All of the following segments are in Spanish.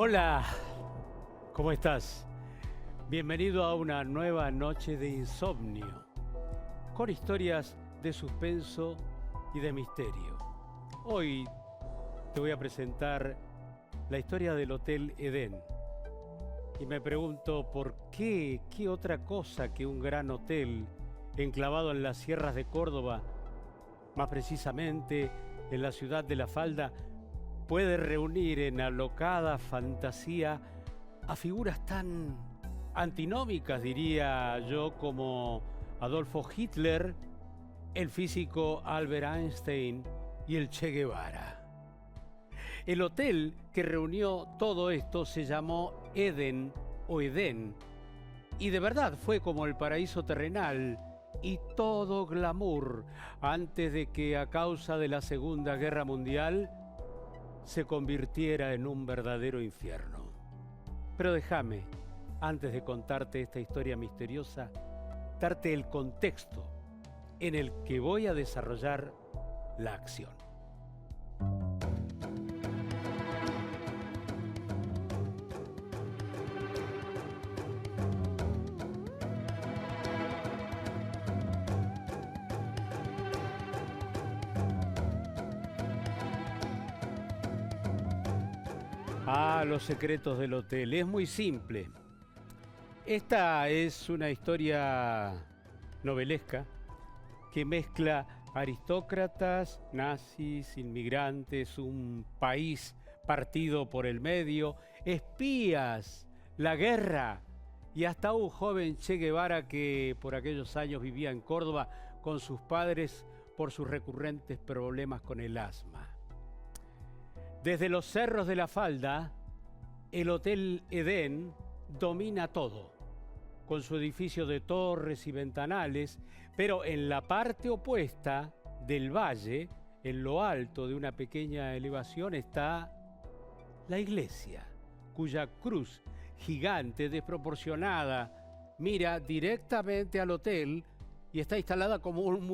Hola, ¿cómo estás? Bienvenido a una nueva noche de insomnio, con historias de suspenso y de misterio. Hoy te voy a presentar la historia del Hotel Edén. Y me pregunto por qué otra cosa que un gran hotel enclavado en las sierras de Córdoba, más precisamente en la ciudad de La Falda, puede reunir en alocada fantasía a figuras tan antinómicas, diría yo, como Adolfo Hitler, el físico Albert Einstein y el Che Guevara. El hotel que reunió todo esto se llamó Eden o Edén, y de verdad fue como el paraíso terrenal y todo glamour antes de que, a causa de la Segunda Guerra Mundial, se convirtiera en un verdadero infierno. Pero déjame, antes de contarte esta historia misteriosa, darte el contexto en el que voy a desarrollar la acción. Los secretos del hotel. Es muy simple. Esta es una historia novelesca que mezcla aristócratas, nazis, inmigrantes, un país partido por el medio, espías, la guerra y hasta un joven Che Guevara que por aquellos años vivía en Córdoba con sus padres por sus recurrentes problemas con el asma. Desde los cerros de La Falda, el Hotel Edén domina todo, con su edificio de torres y ventanales, pero en la parte opuesta del valle, en lo alto de una pequeña elevación, está la iglesia, cuya cruz gigante, desproporcionada, mira directamente al hotel y está instalada como un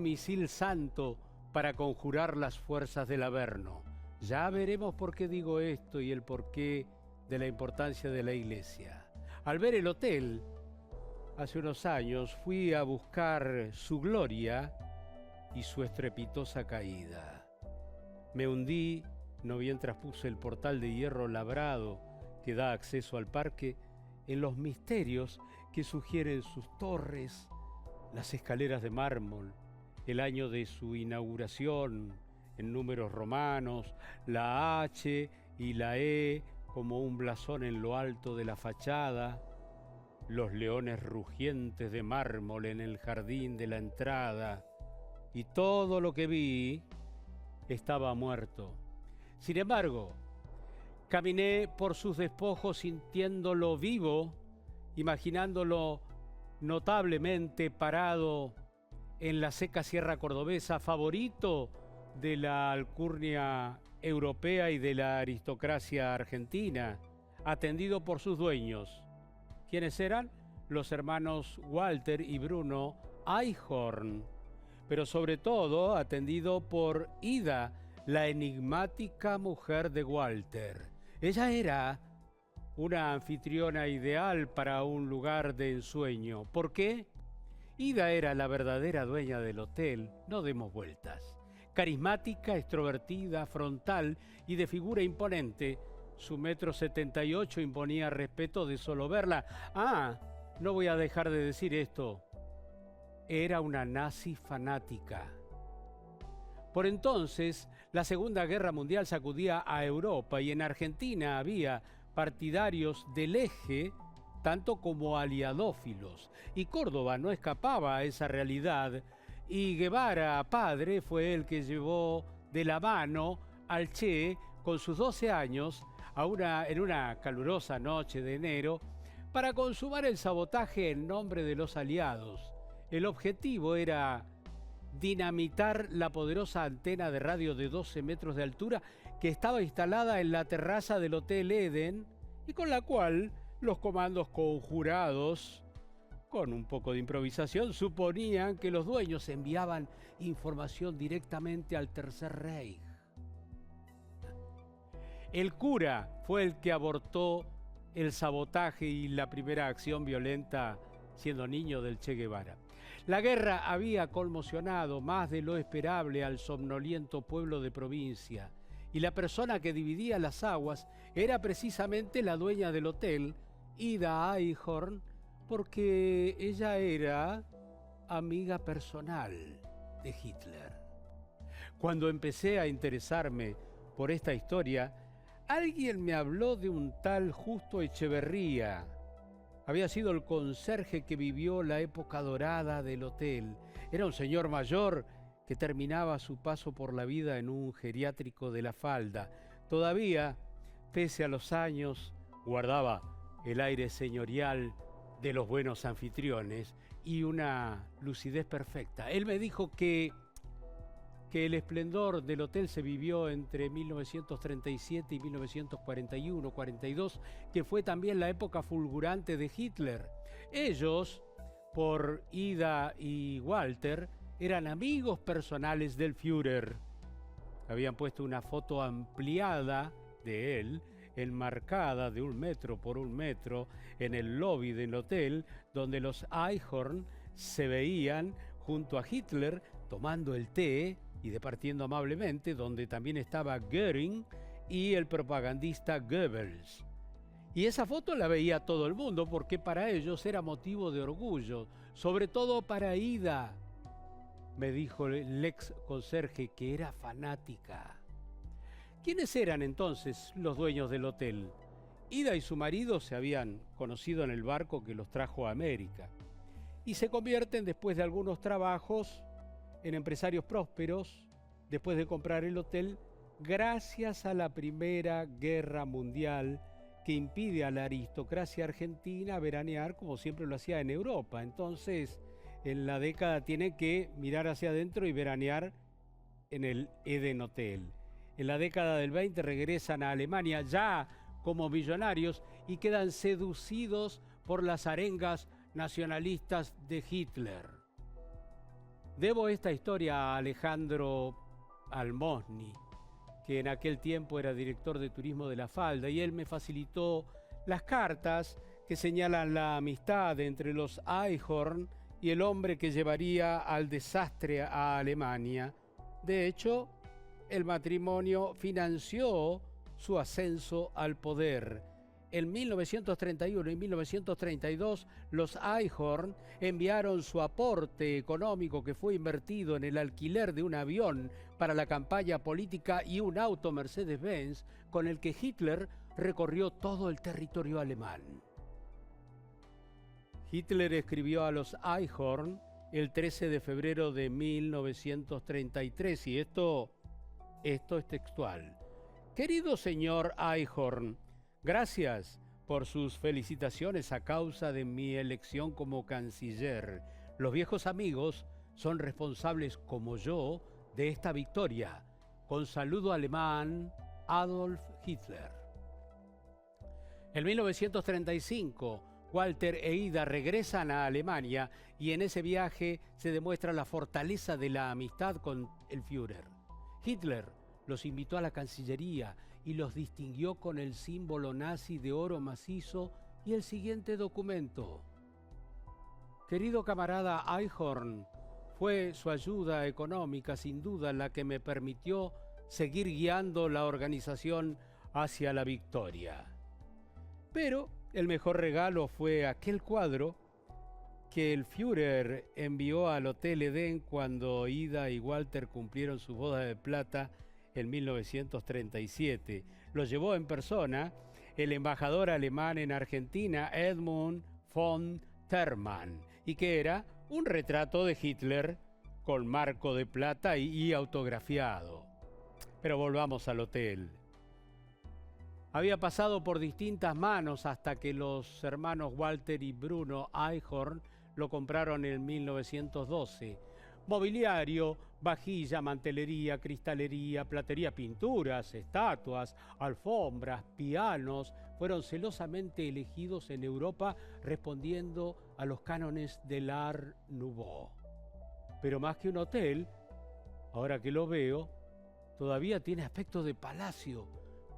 misil santo para conjurar las fuerzas del Averno. Ya veremos por qué digo esto y el porqué de la importancia de la iglesia. Al ver el hotel, hace unos años fui a buscar su gloria y su estrepitosa caída. Me hundí, no bien traspuse el portal de hierro labrado que da acceso al parque, en los misterios que sugieren sus torres, las escaleras de mármol, el año de su inauguración en números romanos, la H y la E como un blasón en lo alto de la fachada, los leones rugientes de mármol en el jardín de la entrada, y todo lo que vi estaba muerto. Sin embargo, caminé por sus despojos sintiéndolo vivo, imaginándolo notablemente parado en la seca sierra cordobesa, favorito de la alcurnia europea y de la aristocracia argentina, atendido por sus dueños. ¿Quiénes eran? Los hermanos Walter y Bruno Eichhorn, pero sobre todo atendido por Ida, la enigmática mujer de Walter. Ella era una anfitriona ideal para un lugar de ensueño. ¿Por qué? Ida era la verdadera dueña del hotel, no demos vueltas. Carismática, extrovertida, frontal y de figura imponente, su 1,78 m imponía respeto de solo verla. No voy a dejar de decir esto. Era una nazi fanática. Por entonces, la Segunda Guerra Mundial sacudía a Europa y en Argentina había partidarios del eje tanto como aliadófilos, y Córdoba no escapaba a esa realidad, y Guevara, padre, fue el que llevó de la mano al Che con sus 12 años en una calurosa noche de enero para consumar el sabotaje en nombre de los aliados. El objetivo era dinamitar la poderosa antena de radio de 12 metros de altura que estaba instalada en la terraza del Hotel Edén y con la cual los comandos conjurados, con un poco de improvisación, suponían que los dueños enviaban información directamente al Tercer Reich. El cura fue el que abortó el sabotaje y la primera acción violenta siendo niño del Che Guevara. La guerra había conmocionado más de lo esperable al somnoliento pueblo de provincia, y la persona que dividía las aguas era precisamente la dueña del hotel, Ida Eichhorn, porque ella era amiga personal de Hitler. Cuando empecé a interesarme por esta historia, alguien me habló de un tal Justo Echeverría. Había sido el conserje que vivió la época dorada del hotel. Era un señor mayor que terminaba su paso por la vida en un geriátrico de La Falda. Todavía, pese a los años, guardaba el aire señorial de los buenos anfitriones y una lucidez perfecta. Él me dijo que el esplendor del hotel se vivió entre 1937 y 1941-42, que fue también la época fulgurante de Hitler. Ellos, por Ida y Walter, eran amigos personales del Führer. Habían puesto una foto ampliada de él, enmarcada de 1 metro por 1 metro, en el lobby del hotel, donde los Eichhorn se veían junto a Hitler tomando el té y departiendo amablemente, donde también estaba Göring y el propagandista Goebbels. Y esa foto la veía todo el mundo porque para ellos era motivo de orgullo, sobre todo para Ida, me dijo el ex conserje, que era fanática. ¿Quiénes eran entonces los dueños del hotel? Ida y su marido se habían conocido en el barco que los trajo a América y se convierten, después de algunos trabajos, en empresarios prósperos después de comprar el hotel, gracias a la Primera Guerra Mundial, que impide a la aristocracia argentina veranear como siempre lo hacía en Europa. Entonces, en la década tiene que mirar hacia adentro y veranear en el Eden Hotel. En la década del 20 regresan a Alemania ya como millonarios y quedan seducidos por las arengas nacionalistas de Hitler. Debo esta historia a Alejandro Almosny, que en aquel tiempo era director de turismo de La Falda, y él me facilitó las cartas que señalan la amistad entre los Eichhorn y el hombre que llevaría al desastre a Alemania. De hecho, el matrimonio financió su ascenso al poder. En 1931 y 1932, los Eichhorn enviaron su aporte económico, que fue invertido en el alquiler de un avión para la campaña política y un auto Mercedes-Benz con el que Hitler recorrió todo el territorio alemán. Hitler escribió a los Eichhorn el 13 de febrero de 1933, y esto es textual. Querido señor Eichhorn, gracias por sus felicitaciones a causa de mi elección como canciller. Los viejos amigos son responsables, como yo, de esta victoria. Con saludo alemán, Adolf Hitler. En 1935, Walter e Ida regresan a Alemania y en ese viaje se demuestra la fortaleza de la amistad con el Führer. Hitler los invitó a la Cancillería y los distinguió con el símbolo nazi de oro macizo y el siguiente documento. Querido camarada Eichhorn, fue su ayuda económica sin duda la que me permitió seguir guiando la organización hacia la victoria. Pero el mejor regalo fue aquel cuadro que el Führer envió al Hotel Eden cuando Ida y Walter cumplieron su boda de plata en 1937. Lo llevó en persona el embajador alemán en Argentina, Edmund von Termann, y que era un retrato de Hitler con marco de plata y autografiado. Pero volvamos al hotel. Había pasado por distintas manos hasta que los hermanos Walter y Bruno Eichhorn lo compraron en 1912. Mobiliario, vajilla, mantelería, cristalería, platería, pinturas, estatuas, alfombras, pianos, fueron celosamente elegidos en Europa respondiendo a los cánones del Art Nouveau. Pero más que un hotel, ahora que lo veo, todavía tiene aspecto de palacio,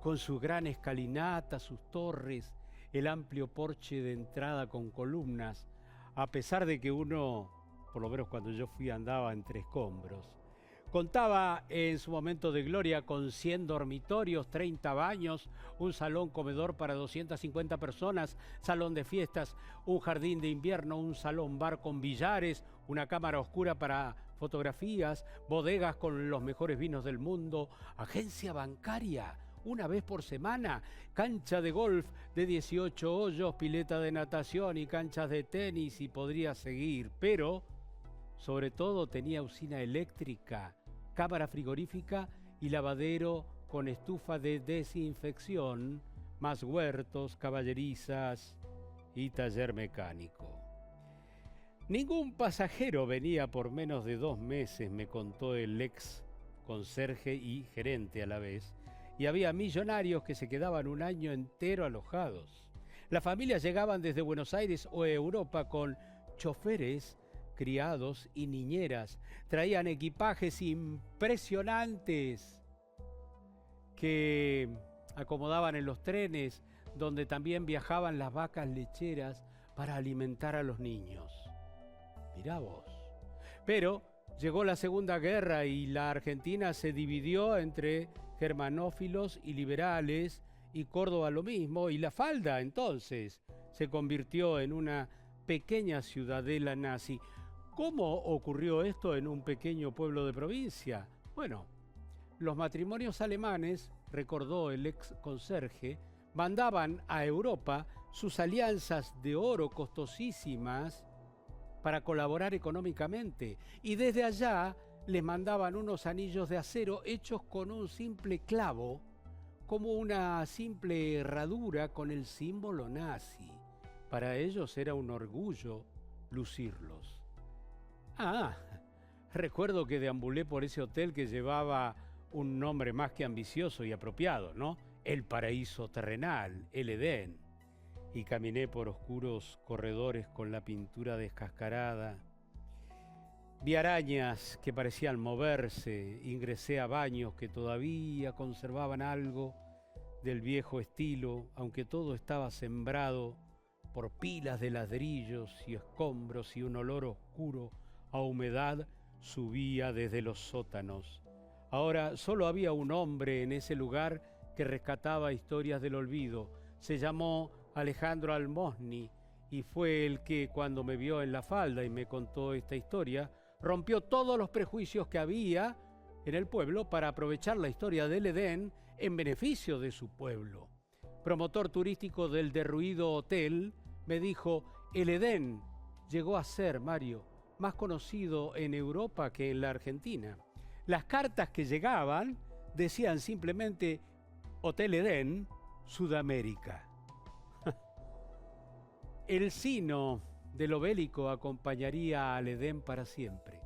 con su gran escalinata, sus torres, el amplio porche de entrada con columnas, a pesar de que uno, por lo menos cuando yo fui, andaba entre escombros. Contaba en su momento de gloria con 100 dormitorios, 30 baños, un salón comedor para 250 personas, salón de fiestas, un jardín de invierno, un salón bar con billares, una cámara oscura para fotografías, bodegas con los mejores vinos del mundo, agencia bancaria una vez por semana, cancha de golf de 18 hoyos, pileta de natación y canchas de tenis, y podría seguir, pero sobre todo tenía usina eléctrica, cámara frigorífica y lavadero con estufa de desinfección, más huertos, caballerizas y taller mecánico. Ningún pasajero venía por menos de 2 meses, me contó el ex conserje y gerente a la vez, y había millonarios que se quedaban un año entero alojados. Las familias llegaban desde Buenos Aires o Europa con choferes, criados y niñeras. Traían equipajes impresionantes que acomodaban en los trenes, donde también viajaban las vacas lecheras para alimentar a los niños. Mirá vos. Pero llegó la Segunda Guerra y la Argentina se dividió entre germanófilos y liberales, y Córdoba lo mismo, y La Falda entonces se convirtió en una pequeña ciudadela nazi. ¿Cómo ocurrió esto en un pequeño pueblo de provincia? Bueno, los matrimonios alemanes, recordó el ex conserje, mandaban a Europa sus alianzas de oro costosísimas para colaborar económicamente, y desde allá les mandaban unos anillos de acero hechos con un simple clavo, como una simple herradura con el símbolo nazi. Para ellos era un orgullo lucirlos. Recuerdo que deambulé por ese hotel que llevaba un nombre más que ambicioso y apropiado, ¿no? El paraíso terrenal, el Edén. Y caminé por oscuros corredores con la pintura descascarada. Vi arañas que parecían moverse, ingresé a baños que todavía conservaban algo del viejo estilo, aunque todo estaba sembrado por pilas de ladrillos y escombros, y un olor oscuro a humedad subía desde los sótanos. Ahora solo había un hombre en ese lugar que rescataba historias del olvido. Se llamó Alejandro Almosny y fue el que, cuando me vio en La Falda y me contó esta historia, rompió todos los prejuicios que había en el pueblo para aprovechar la historia del Edén en beneficio de su pueblo. Promotor turístico del derruido hotel, me dijo: el Edén llegó a ser, Mario, más conocido en Europa que en la Argentina. Las cartas que llegaban decían simplemente Hotel Edén, Sudamérica. El sino de lo bélico acompañaría al Edén para siempre.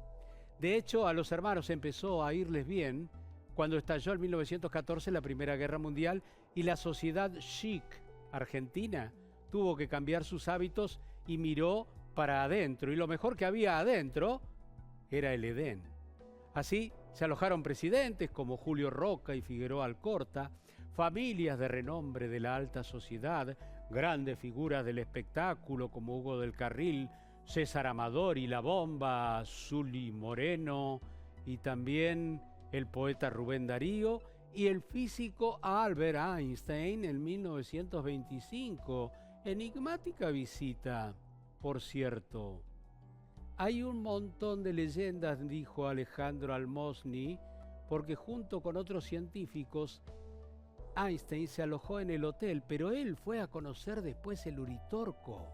De hecho, a los hermanos empezó a irles bien cuando estalló en 1914 la Primera Guerra Mundial y la sociedad chic argentina tuvo que cambiar sus hábitos y miró para adentro. Y lo mejor que había adentro era el Edén. Así se alojaron presidentes como Julio Roca y Figueroa Alcorta, familias de renombre de la alta sociedad, grandes figuras del espectáculo como Hugo del Carril, César Amador y La Bomba, Zully Moreno, y también el poeta Rubén Darío y el físico Albert Einstein en 1925. Enigmática visita, por cierto. Hay un montón de leyendas, dijo Alejandro Almosny, porque junto con otros científicos, Einstein se alojó en el hotel, pero él fue a conocer después el Uritorco,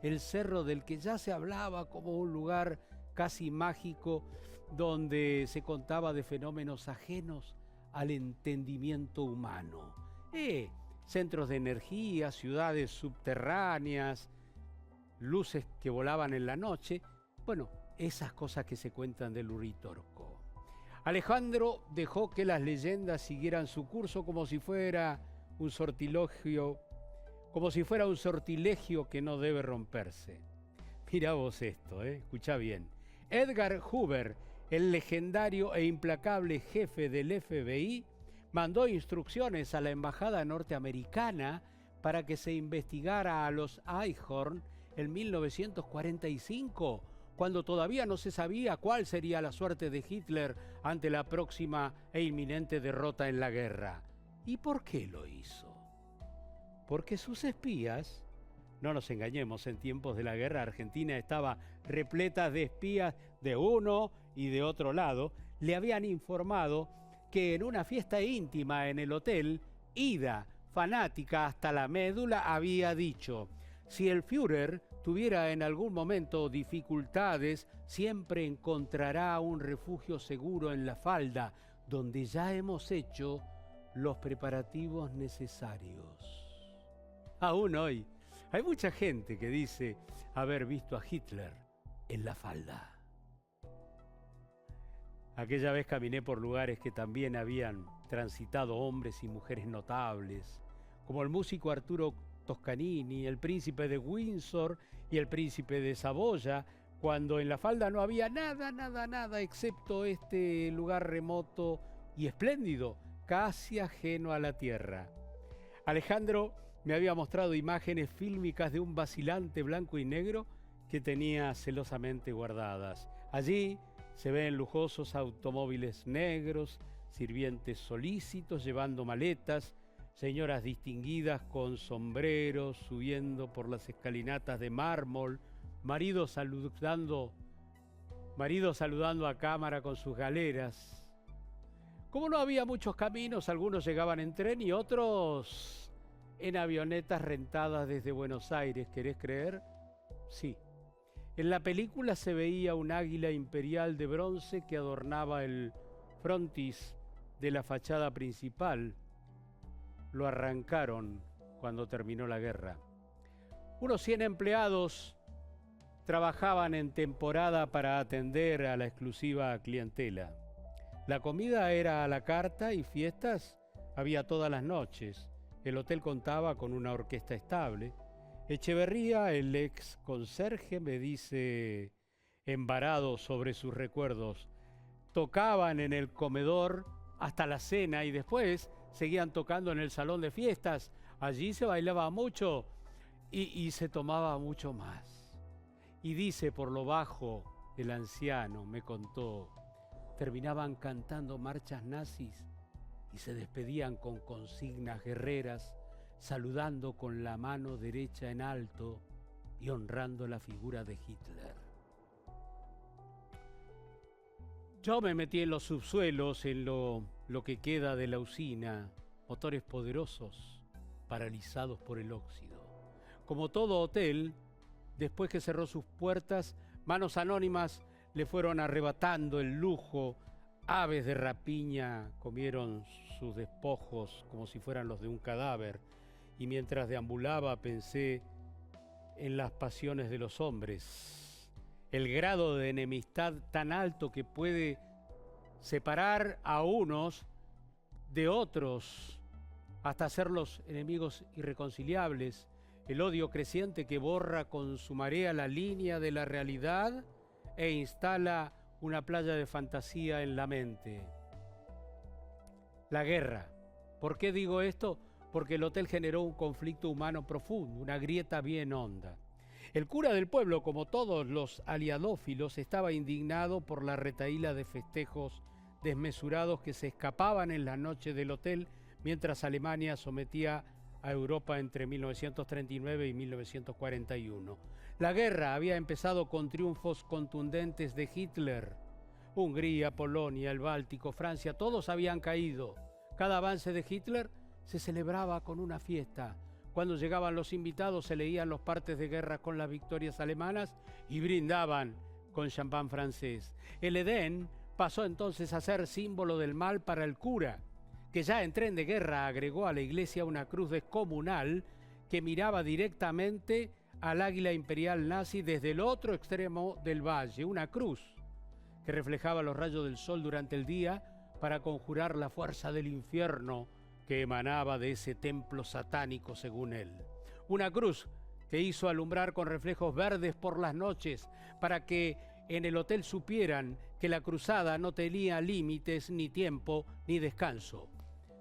el cerro del que ya se hablaba como un lugar casi mágico donde se contaba de fenómenos ajenos al entendimiento humano. Centros de energía, ciudades subterráneas, luces que volaban en la noche. Bueno, esas cosas que se cuentan del Uritorco. Alejandro dejó que las leyendas siguieran su curso como si fuera un sortilegio que no debe romperse. Mirá vos esto, escuchá bien. Edgar Hoover, el legendario e implacable jefe del FBI, mandó instrucciones a la embajada norteamericana para que se investigara a los Eichhorn en 1945, cuando todavía no se sabía cuál sería la suerte de Hitler ante la próxima e inminente derrota en la guerra. ¿Y por qué lo hizo? Porque sus espías, no nos engañemos, en tiempos de la guerra Argentina estaba repleta de espías de uno y de otro lado, le habían informado que en una fiesta íntima en el hotel, Ida, fanática hasta la médula, había dicho: si el Führer tuviera en algún momento dificultades, siempre encontrará un refugio seguro en la falda, donde ya hemos hecho los preparativos necesarios. Aún hoy hay mucha gente que dice haber visto a Hitler en la falda. Aquella vez caminé por lugares que también habían transitado hombres y mujeres notables, como el músico Arturo Toscanini, el príncipe de Windsor y el príncipe de Saboya, cuando en la falda no había nada, excepto este lugar remoto y espléndido, casi ajeno a la tierra. Alejandro me había mostrado imágenes fílmicas de un vacilante blanco y negro que tenía celosamente guardadas. Allí se ven lujosos automóviles negros, sirvientes solícitos llevando maletas, señoras distinguidas con sombreros subiendo por las escalinatas de mármol, maridos saludando a cámara con sus galeras. Como no había muchos caminos, algunos llegaban en tren y otros en avionetas rentadas desde Buenos Aires, ¿querés creer? Sí. En la película se veía un águila imperial de bronce que adornaba el frontis de la fachada principal. Lo arrancaron cuando terminó la guerra. Unos 100 empleados trabajaban en temporada para atender a la exclusiva clientela. La comida era a la carta y fiestas había todas las noches. El hotel contaba con una orquesta estable. Echeverría, el ex conserje, me dice, embarado sobre sus recuerdos, tocaban en el comedor hasta la cena y después seguían tocando en el salón de fiestas. Allí se bailaba mucho y se tomaba mucho más. Y dice por lo bajo, el anciano me contó, terminaban cantando marchas nazis y se despedían con consignas guerreras, saludando con la mano derecha en alto y honrando la figura de Hitler. Yo me metí en los subsuelos, en lo que queda de la usina, motores poderosos, paralizados por el óxido. Como todo hotel, después que cerró sus puertas, manos anónimas le fueron arrebatando el lujo. Aves de rapiña comieron sus despojos como si fueran los de un cadáver. Y mientras deambulaba pensé en las pasiones de los hombres, el grado de enemistad tan alto que puede separar a unos de otros hasta hacerlos enemigos irreconciliables, el odio creciente que borra con su marea la línea de la realidad e instala una playa de fantasía en la mente. La guerra. ¿Por qué digo esto? Porque el hotel generó un conflicto humano profundo, una grieta bien honda. El cura del pueblo, como todos los aliadófilos, estaba indignado por la retahíla de festejos desmesurados que se escapaban en la noche del hotel mientras Alemania sometía a Europa entre 1939 y 1941. La guerra había empezado con triunfos contundentes de Hitler. Hungría, Polonia, el Báltico, Francia, todos habían caído. Cada avance de Hitler se celebraba con una fiesta. Cuando llegaban los invitados se leían los partes de guerra con las victorias alemanas y brindaban con champán francés. El Edén pasó entonces a ser símbolo del mal para el cura, que ya en tren de guerra agregó a la iglesia una cruz descomunal que miraba directamente al águila imperial nazi desde el otro extremo del valle, una cruz que reflejaba los rayos del sol durante el día para conjurar la fuerza del infierno que emanaba de ese templo satánico según él. Una cruz que hizo alumbrar con reflejos verdes por las noches para que en el hotel supieran que la cruzada no tenía límites, ni tiempo, ni descanso.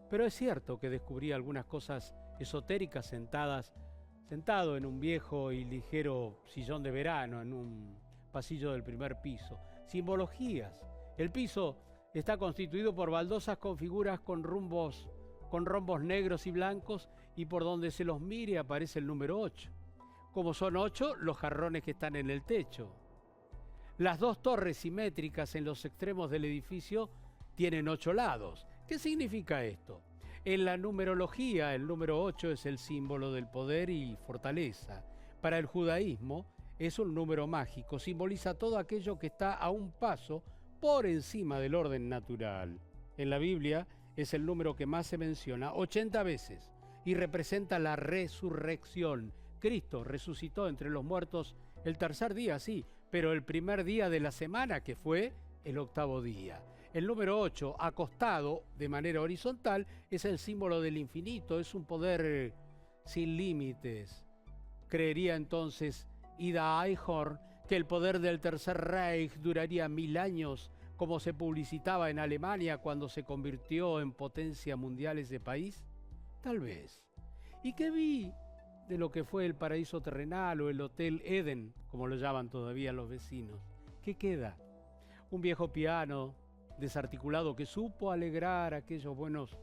Pero es cierto que descubrí algunas cosas esotéricas sentado en un viejo y ligero sillón de verano en un pasillo del primer piso. Simbologías. El piso está constituido por baldosas con figuras con rombos negros y blancos, y por donde se los mire aparece el número 8. Como son 8 los jarrones que están en el techo. Las dos torres simétricas en los extremos del edificio tienen 8 lados. ¿Qué significa esto? En la numerología, el número 8 es el símbolo del poder y fortaleza. Para el judaísmo, es un número mágico, simboliza todo aquello que está a un paso por encima del orden natural. En la Biblia es el número que más se menciona, 80 veces, y representa la resurrección. Cristo resucitó entre los muertos el tercer día, sí, pero el primer día de la semana, que fue el octavo día. El número 8, acostado de manera horizontal, es el símbolo del infinito, es un poder sin límites. Creería entonces Ida Eichhorn que el poder del Tercer Reich duraría 1000 años, como se publicitaba en Alemania cuando se convirtió en potencia mundial ese país. Tal vez. ¿Y qué vi de lo que fue el paraíso terrenal o el Hotel Eden, como lo llaman todavía los vecinos? ¿Qué queda? Un viejo piano desarticulado que supo alegrar aquellos buenos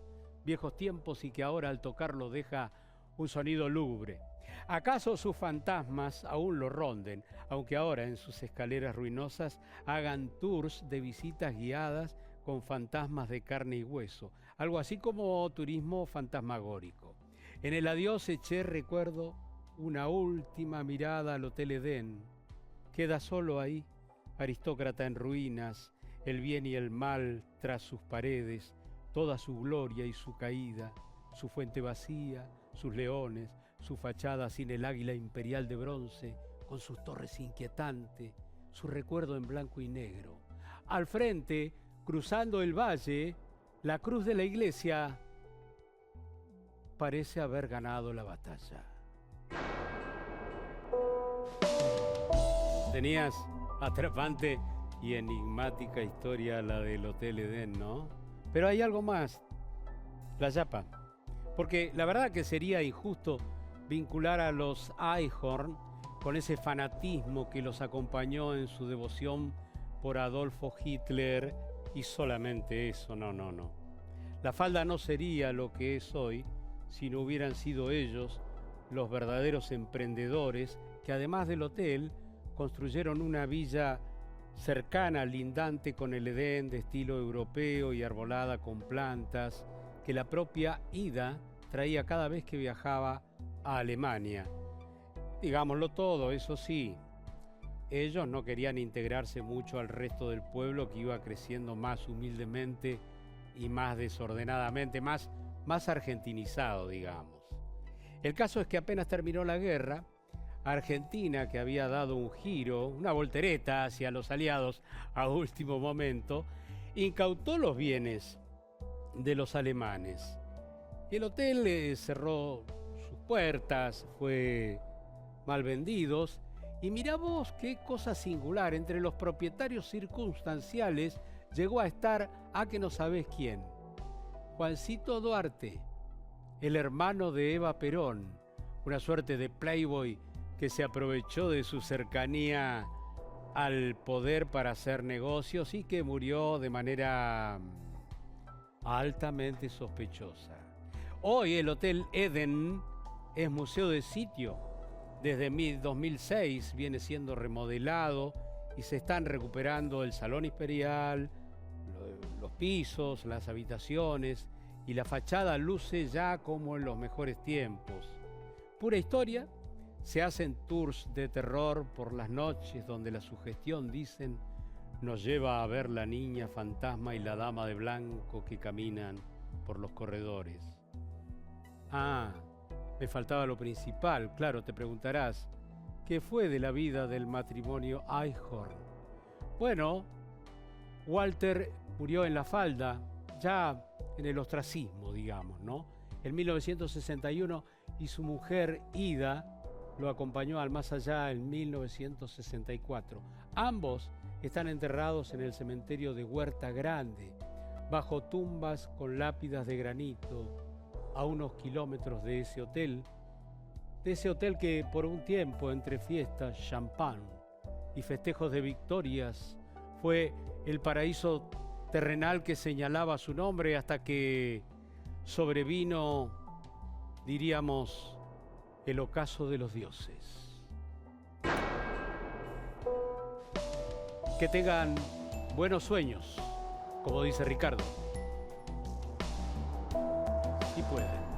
viejos tiempos y que ahora al tocarlo deja un sonido lúgubre. ¿Acaso sus fantasmas aún lo ronden, aunque ahora en sus escaleras ruinosas hagan tours de visitas guiadas con fantasmas de carne y hueso, algo así como turismo fantasmagórico? En el adiós eché, recuerdo, una última mirada al Hotel Edén. Queda solo ahí, aristócrata en ruinas, el bien y el mal tras sus paredes, toda su gloria y su caída, su fuente vacía, sus leones, su fachada sin el águila imperial de bronce, con sus torres inquietantes, su recuerdo en blanco y negro. Al frente, cruzando el valle, la cruz de la iglesia parece haber ganado la batalla. Tenías atrapante y enigmática historia la del Hotel Edén, ¿no? Pero hay algo más, la yapa. Porque la verdad que sería injusto vincular a los Eichhorn con ese fanatismo que los acompañó en su devoción por Adolfo Hitler y solamente eso, no. La falda no sería lo que es hoy si no hubieran sido ellos los verdaderos emprendedores que, además del hotel, construyeron una villa cercana, lindante con el Edén de estilo europeo y arbolada con plantas que la propia Ida traía cada vez que viajaba a Alemania. Digámoslo todo, eso sí, ellos no querían integrarse mucho al resto del pueblo que iba creciendo más humildemente y más desordenadamente, más argentinizado, digamos. El caso es que apenas terminó la guerra, Argentina, que había dado un giro, una voltereta hacia los aliados a último momento, incautó los bienes de los alemanes. El hotel cerró sus puertas, fue mal vendidos, y mirá vos qué cosa singular, entre los propietarios circunstanciales llegó a estar que no sabés quién. Juancito Duarte, el hermano de Eva Perón, una suerte de playboy que se aprovechó de su cercanía al poder para hacer negocios y que murió de manera altamente sospechosa. Hoy el Hotel Eden es museo de sitio. Desde 2006 viene siendo remodelado y se están recuperando el salón imperial, los pisos, las habitaciones, y la fachada luce ya como en los mejores tiempos. Pura historia, se hacen tours de terror por las noches donde la sugestión, dicen, nos lleva a ver la niña fantasma y la dama de blanco que caminan por los corredores. Me faltaba lo principal, claro, te preguntarás, ¿qué fue de la vida del matrimonio Eichhorn? Bueno, Walter murió en la falda, ya en el ostracismo, digamos, ¿no? En 1961, y su mujer Ida lo acompañó al más allá en 1964. Ambos están enterrados en el cementerio de Huerta Grande, bajo tumbas con lápidas de granito, a unos kilómetros de ese hotel que por un tiempo, entre fiestas, champán y festejos de victorias, fue el paraíso terrenal que señalaba su nombre hasta que sobrevino, diríamos, el ocaso de los dioses. Que tengan buenos sueños, como dice Ricardo. Si pueden.